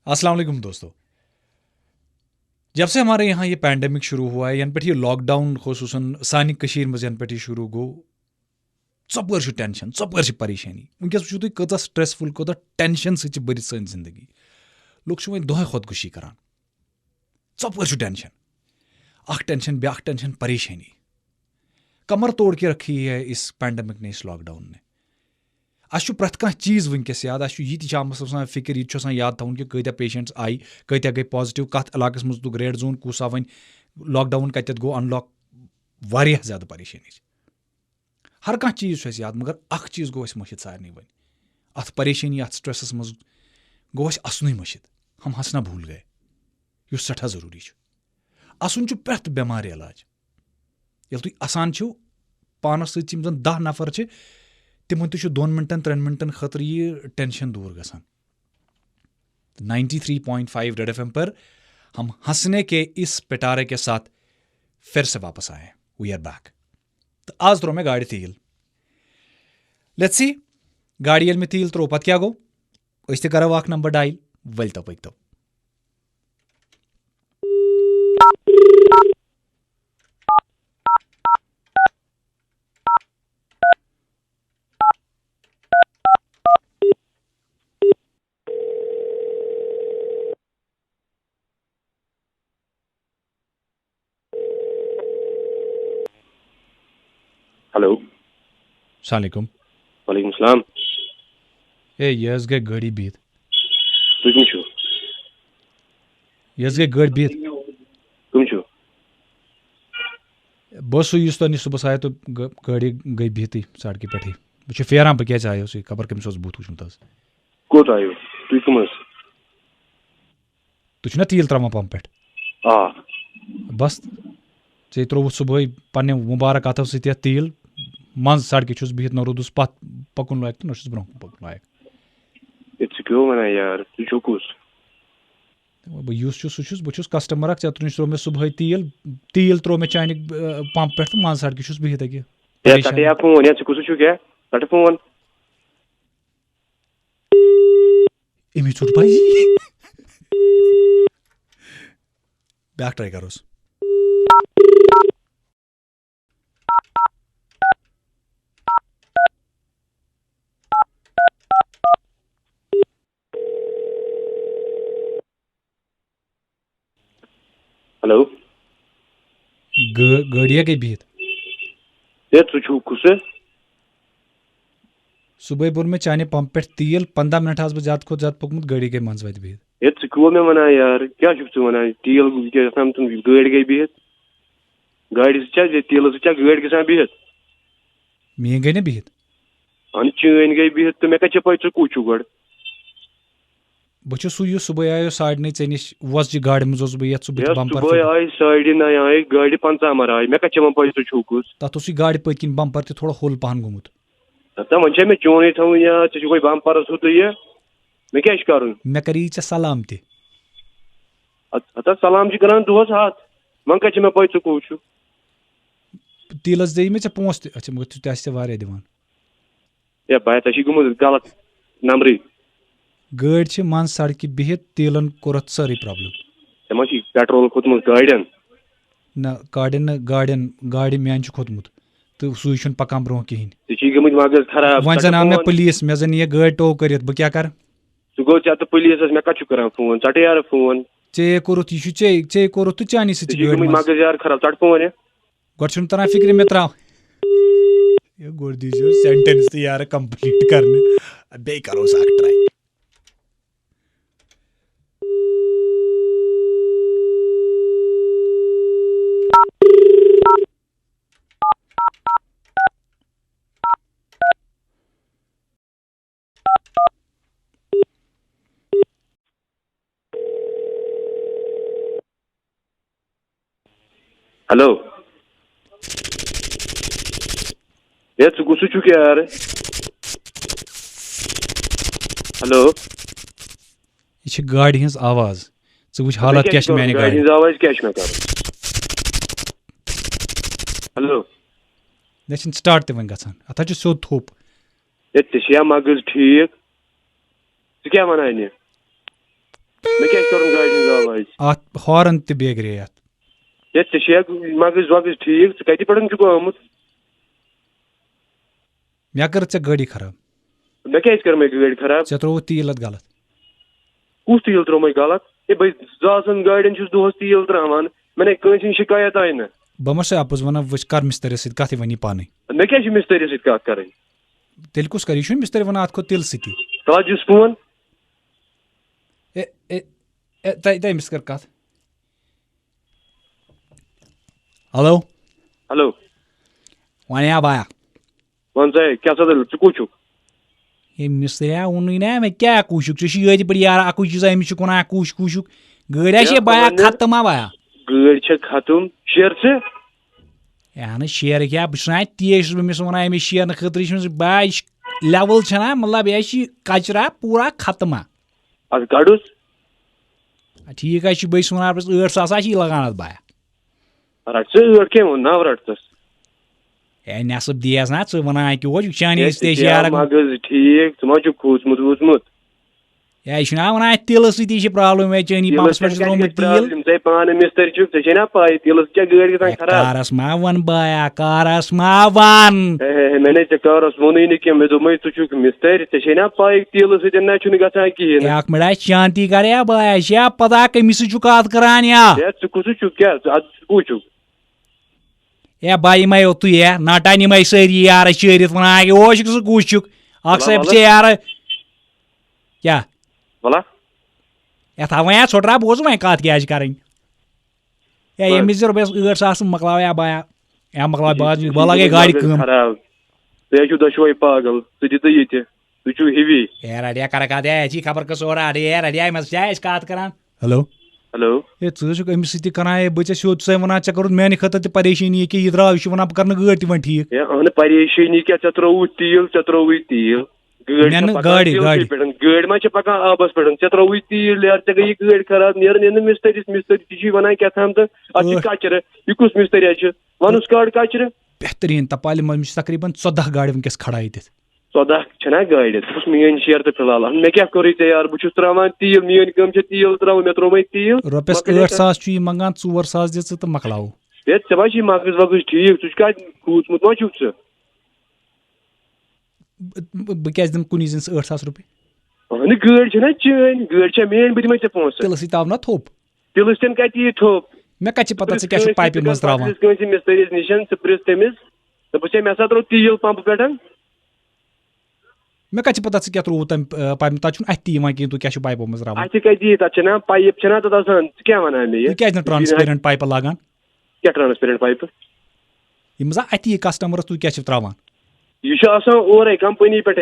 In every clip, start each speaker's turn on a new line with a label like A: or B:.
A: अस्सलाम वालेकुम दोस्तों। जब से हमारे यहाँ ये पैंडमिक शुरू हुआ है, पे ये लॉकडाउन खुसूसन सानी कशीर मज पे ये शुरू गो, ज़बर टेंशन, ज़बर परेशानी। वनकस वो तुम कत स्ट्रेसफुल, कत टेंशन सत भर सन जिंदगी। लोग वो दोहे खुदकुशी करान, ज़बर टेंशन, टेंशन ब्या टेंशन परेशानी। कमर तोड़ के रखी है इस पैंडमिक ने, इस लॉकडाउन ने। अस प्रथ कह चीज़ वनकस याद, ये फिक्र, ये याद थवन कि कत्या पेशेंट्स आई, कत्या गई पॉजिटिव, कत इलाकस मज तुक रेड जोन, कुस वन लॉकडाउन, कत गो अनलॉक, वारियाह ज़्यादा परेशानी। हर कह चीज़ याद, मगर अख चीज़ गो मशिद सारे वन, अत परेशानी, अत स्ट्रेसस मज गो असुन मशिद। हम हंसना भूल गए, यह सठा जरूरी। असन प्रथ बेमार इलाज। ये तुम असान पानस सत 10 नफर तिमन 2 मिनटन 3 मिनटन खतर ये टेंशन दूर गसान। 93.5 रेड एफएम पर हम हंसने के इस पिटारे के साथ फिर से वापस आए। We are back. तो आज त्रो मैं गाड़ी तील, लेट्स सी गाड़ी में तील त्रो पत क्या गो, अस करो अख नंबर डायल, वल तो पक तो।
B: हेलो,
A: अस्सलाम वालेकुम।
B: वालेकुम सलाम।
A: ए यस गई गाड़ी बिहत,
B: तुम कम छो?
A: यस गई गाड़ी बिहत।
B: कम छो?
A: बस युस तो सुबह आया तो गाड़ी गई बिहत सड़क पे। बह फेरान बह क्या आयो खबर कमिस बूथ वुचमुत।
B: कोत आयो? तुम कम?
A: तुम ना तील त्रावान पंप पे?
B: आ
A: बस ऐ त्रोवुत सुबह पन्ने मुबारक अथो सत तील मज सड़क बिहत, न रोदुस पत पकुन लायक तो न ब्रोह पकुन लायक।
B: ये क्यों वना यार, तुम छो कुस?
A: बह बह कस्टमर अख त्रो त्रो मे सुबह तील त्रो मे चाने पंप पे तो मज सड़क बिहत अ
B: या तटे या फोन, या कुस छो क्या? तटे फोन।
A: अमी चोट पाई बैक ट्राई करोस।
B: हेलो,
A: गाड़िया गई बिहत।
B: ये तु छो कुस?
A: सुबह बोर में चाने पंप पे तील 15 मिनट बह ज्यादा खुद ज्यादा पकमुत, गाड़ी गई मज वत बिहत।
B: ये क्यों मे वना यार, क्या छो वना? तेल तुम गाड़ी गई बिहत, गाड़ी तेल गाड़ी गसान बिहत।
A: मी गई ना बिहत।
B: अन चैन गई बिहत तो मे कह पे कू छो गड?
A: बह सू सुबह आयो 9:30 ऐ नश वस गाड़ी मज बह बम्पर
B: सुबह आय 9:30 आय गाड़ी 50 मर आय, मे कह पे तु छो कुस?
A: तथ गाड़ी पत किन बम्पर थोड़ा होल पहन गोमुत।
B: वन मे चोन थवन या ऐ बम्परस हु तो ये मे क्या कर?
A: मे कर सलाम त
B: सलाम कर दोहस हाथ, वन कह मे पे कू छो?
A: तीलस दे मे पोस अच्छा मगर तुह दिवान।
B: या भाई ते गोमुत गलत नंबरी।
A: गाड़ी मन सड़क बिहत, तीलन कोर सारी प्रॉब्लम।
B: तम पेट्रोल खोतमुत गाड़ियन?
A: न गाड़ियन गाड़ियन गाड़ी मैन खोतमुत तो सू पकान ब्रोह कहें।
B: गमुत मगज खराब।
A: वन जन आव मे पुलिस, मे जन ये गाड़ी टो कर, बह क्या कर?
B: सह गो तो पुलिस, मे कत कर फोन? चट यार फोन।
A: चे कोरुत चे कोरुत तो चानी सत गाड़ी
B: मगज यार खराब, चट फोन।
A: गोट तरह फिक्र मे त्रा गोट दीजिए सेंटेंस तो यार कंप्लीट करने, बे करो ट्राई।
B: हेलो, ये कुस छो क्या यार? हेलो,
A: ये गाड़ी हज आवाज, वो हालत क्या माने गाड़ी
B: आवाज क्या मे कर? हेलो,
A: मे स्टार्ट वन गसान, अत सोद थोप।
B: ये मगज ठीक, क्या वनान? Meh kya karun gaadi hind awaz?
A: At horn te begre at.
B: Ya tshek magaz wagaz theek, kati padan chu amut.
A: Meh kar tse gadi kharab.
B: Meh kya kar meh gaadi kharab?
A: Tse tro teel at galat.
B: Kus teel tro meh galat? E bhai zaasan gaadin chus dos teel trawan. Maine kansin shikayat aayi na.
A: Bama se apus wana vich kar misteri sit kathi vani pane.
B: Meh kya chu misteri sit kat karin?
A: Tel kus kari shun misteri wana at ko til siti.
B: Tajus phone.
A: Tai mister kat. Hello.
B: Hello.
A: Wani abaya.
B: Wan say kya sadal chukuchu.
A: Ye misteri a unu ina me kya kushuk shi yedi bari yara aku chiza emi shukuna kushuk. Gada she baya khatma baya.
B: Gaadi chhe khatum share se.
A: Yani share kya bishna tiyesh be misona emi share na khatri shmis baish level chana matlab ye shi kachra pura khatma.
B: Az gaadus.
A: ठीक है बे सुना 8,000 लगाना बाया
B: रट के ना रटस
A: ए नसब दियास ना च वना कि वो चानी स्टेज यार
B: मगज ठीक तुम जो खूसमुत वूसमुत
A: या इशना वना तिल सती छ प्रॉब्लम है चानी पंप्स पर रोम तिल
B: ते पान मिस्टर छु ते छना पाई तिल क्या गाड़ी के खराब
A: कारस मावन बाया कारस मावन
B: मैंने ते कारस मोनी ने के मैं तो मैं तो छु मिस्टर ते छना पाई तिल से ना छु गसा की है
A: एक मिनट शांति करे बाया या पता के मिस छु कात करान या
B: कुछ छु क्या आज पूछू
A: ए बाई मैं तू या नाटानी मैं सरी यार शरीत वना के वो छु कुछ अक्सर से यार क्या
B: भला
A: या था वहाँ छोटा बोझ मैं काट के आज करें या ये मिज़र बस 8,000 मकलाव या बाया या मकलाव बाज वाला के गाड़ी कम
B: खराब ते छु दशवई पागल तुझे तो ये तू छु हेवी
A: यार अड़िया कर का दे जी खबर का सोरा अड़िया यार अड़िया मस जाए इस काट करान हेलो
B: हेलो
A: ये छु कम सिटी कना है बच्चे शो से वना चकर मैंने खत ते परेशानी के इधर आव वना करन गाड़ी वन ठीक
B: या अन परेशानी के चत्रो तिल गाड़ी में पका आबस पे चत्रो तीर यार गई गाड़ी खराब नेर मिस्त्री वन क्या थाम तो कचर यह कुछ मिस्त्री वनुस काड़ कचर
A: बेहतरीन तपाली में तकरीबन 14 गाड़ी वनकस खड़ा ये
B: 14 छना गाड़ी मीन शेर तो फिलहाल मे क्या कर यार बहुत त्रावान तील मीन कम तील त्रा मे त्रो तील
A: रुपस 8,000 मंगान 4,000 दि तो मकलाव
B: ये चे मगज वगज ठीक तुझ कूचमुत मा छुक
A: बह क्या दिन कुन 8,000 रुपये
B: गाड़ी चेन गाड़ी मेन बह दिमे पोस
A: तिल ताव ना थोप
B: तिल तन कत थोप
A: मे कत पता क्या पाइप मज त्रावान
B: मिस्त्रीस निशन प्रिस तमिस दस मे सा त्रो तील पंप पे
A: मे कत पता क्या त्रो तम पाइप तक अति कहीं तू क्या पाइपो मज त्रावान
B: अत कत तक पाइप तथा क्या वन मे
A: क्या ट्रांसपेरेंट पाइप लागान
B: क्या ट्रांसपेरेंट पाइप
A: यम अति कस्टमरस तू क्या त्रावान
B: यह ओर कंपनी पे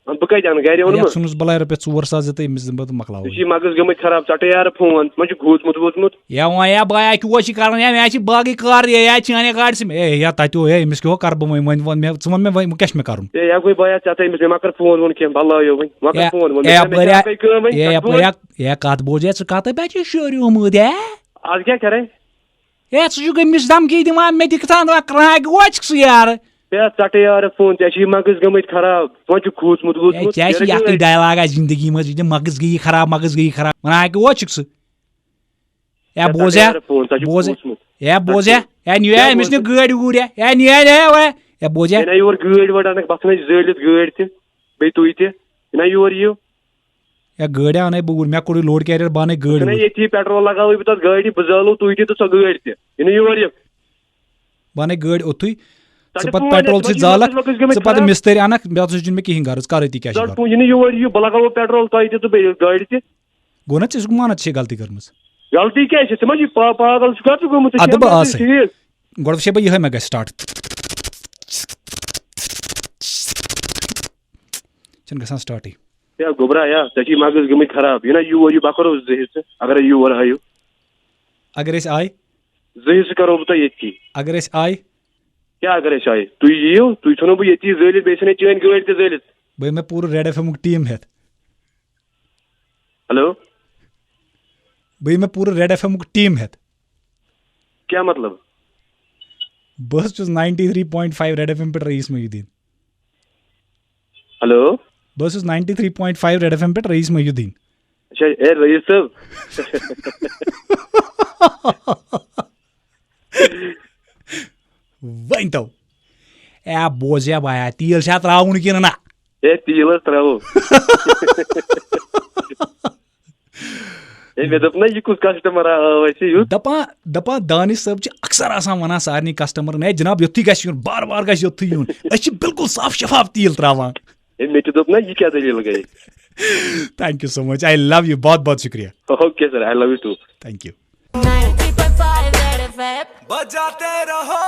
B: बह कत अन गर
A: सुनस बलाय रुपये 4,000 दिते यमिस दिन बह मकलाव
B: मगज गम खराब चट यार फोन मे घूसमुत वूसमुत
A: या वो या बाया कि वो कर मे बाकी कार या चाने गाड़ी से या ततो यमिस क्या कर बह वन मे वन मे क्या मे कर
B: या कोई बाया चाहता मे मकर फोन वोन कह बलायो मकर फोन
A: या कत बोझ कत पे शोरूमत
B: आज क्या करे
A: ए गमिस धमकी दिवान मे दिखान क्राक वो यार
B: चट यार फोन ते मगज गम खराब वो खूसमुत वूसमुत
A: क्या डायलॉग जिंदगी मज मगज गई खराब वन वो या बोझा या बोझा या निया अमिस नी गाड़ी वूर या निया या बोझा
B: योर गाड़ी वड़ान बस जलित गाड़ी ते तुई ते योर यो
A: या गाड़ी अन बूर मे कोड़ लोड कैरियर बन गाड़ी
B: ये पेट्रोल लगाव बह तथ गाड़ी बह जालो तुई ते सो गाड़ी ते योर
A: बन गाड़ी ओथु पेट्रोल से जालक मिस्त्री अनक मे कहीं गर्ज कर क्या
B: बह लगाव पेट्रोल तुम तो गाड़ी ते
A: गो ना चे मान गलती कर्म
B: गलती क्या पागल गोमुत
A: अदब आस गो बह यह मे ग स्टार्ट गसान स्टार्ट
B: या गोबरा या चे मगज गम खराब योर बह करो जहिस अगर योर आयो
A: अगर आय
B: जहिस करो बह ये
A: अगर आय
B: क्या अगर आय तुम यीओ तुम थो बह ये जलित बे चैन गाड़ी ते जलित
A: बह मे पूरा रेड FM टीम हेत
B: हेलो
A: बह मे पूरा रेड FM टीम हेत
B: क्या मतलब
A: बह 93.5 रेड FM पे रईस मोहिउद्दीन
B: हेलो
A: बह 93.5 रेड FM पे रईस मोहिउद्दीन
B: अच्छा ए रईस साहब
A: वन तो ए बोझ बाया तेल छा त्राउन किन ना
B: ए तेल त्रावो ए मे दप ना ये कुछ कस्टमर वैसे यू
A: दपा दानिश साहब अक्सर आसान वनान सारे कस्टमर ए जनाब योत्थुई गژھِ युन बार बार गژھِ योत्थुई युन अस बिल्कुल साफ शफाफ तेल त्रावान
B: ए मे दप ना ये क्या दलील गई
A: thank you so much I love you बहुत बहुत शुक्रिया
B: okay sir I love you too
A: thank you
C: बजाते रहो